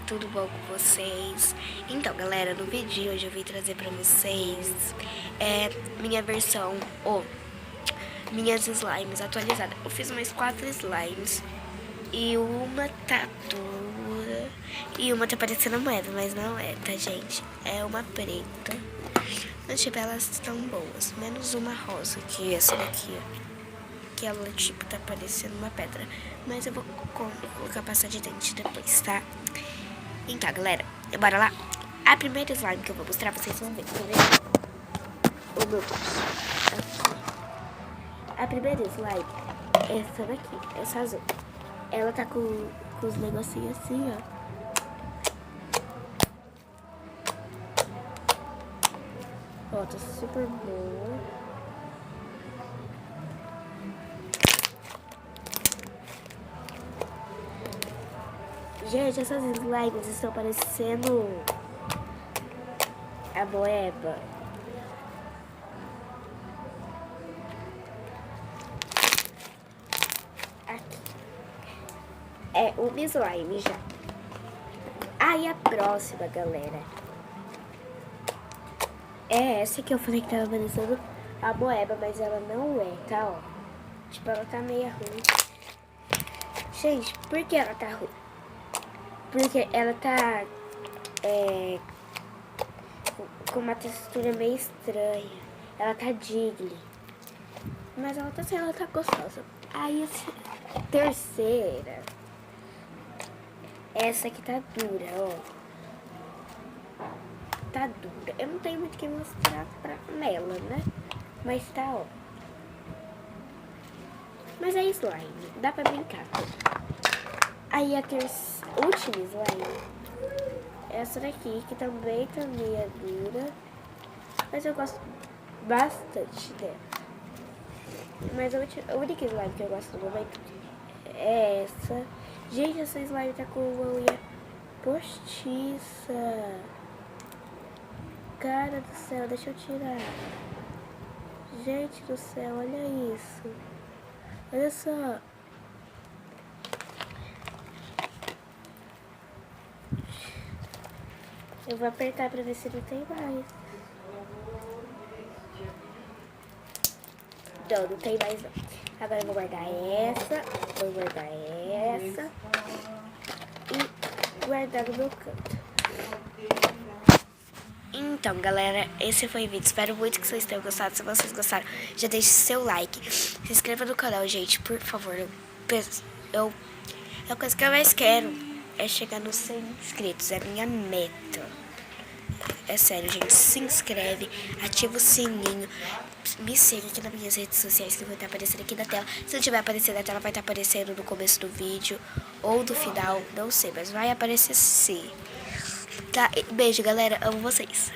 tudo bom com vocês? Então, galera, no vídeo de hoje eu vim trazer pra vocês minha versão, minhas slimes atualizadas. Eu fiz umas 4 slimes e uma tá dura e uma tá parecendo moeda, mas não é, tá, gente? É uma preta. Mas, tipo, elas estão boas, menos uma rosa, que é essa daqui, ó. Que ela, tipo, tá parecendo uma pedra. Mas eu vou colocar pasta de dente depois, tá? Então, galera, bora lá. A primeira slime que eu vou mostrar, vocês vão ver. Oh, meu Deus. Aqui. A primeira slime é essa daqui, essa azul. Ela tá com os negocinhos assim, ó. Ó, tá super boa. Gente, essas slimes estão parecendo a moeba. Aqui. É uma slime já. Aí a próxima, galera, é essa que eu falei que tava parecendo a moeba, mas ela não é, tá, ó. Tipo, ela tá meio ruim. Gente, por que ela tá ruim? Porque ela tá com uma textura meio estranha. Ela tá jiggly. Mas ela tá gostosa. Aí a terceira. Essa aqui tá dura, ó. Tá dura. Eu não tenho muito o que mostrar nela, né? Mas tá, ó. Mas é slime. Dá pra brincar. Aí a última slime, essa daqui, que também tá meio dura, mas eu gosto bastante dela. Mas a única slime que eu gosto no momento é essa. Gente, essa slime tá com uma unha postiça. Cara do céu, deixa eu tirar. Gente do céu, olha isso. Olha só. Eu vou apertar pra ver se não tem mais. Não tem mais não. Agora eu vou guardar essa, e guardar no meu canto. Então, galera, esse foi o vídeo. Espero muito que vocês tenham gostado. Se vocês gostaram, já deixe seu like. Se inscreva no canal, gente, por favor. A coisa que eu mais quero é chegar nos 100 inscritos. É a minha meta. É sério, gente. Se inscreve, ativa o sininho. Me siga aqui nas minhas redes sociais que vai estar aparecendo aqui na tela. Se não tiver aparecendo na tela, vai estar aparecendo no começo do vídeo ou no final. Não sei, mas vai aparecer sim. Tá? Beijo, galera. Amo vocês.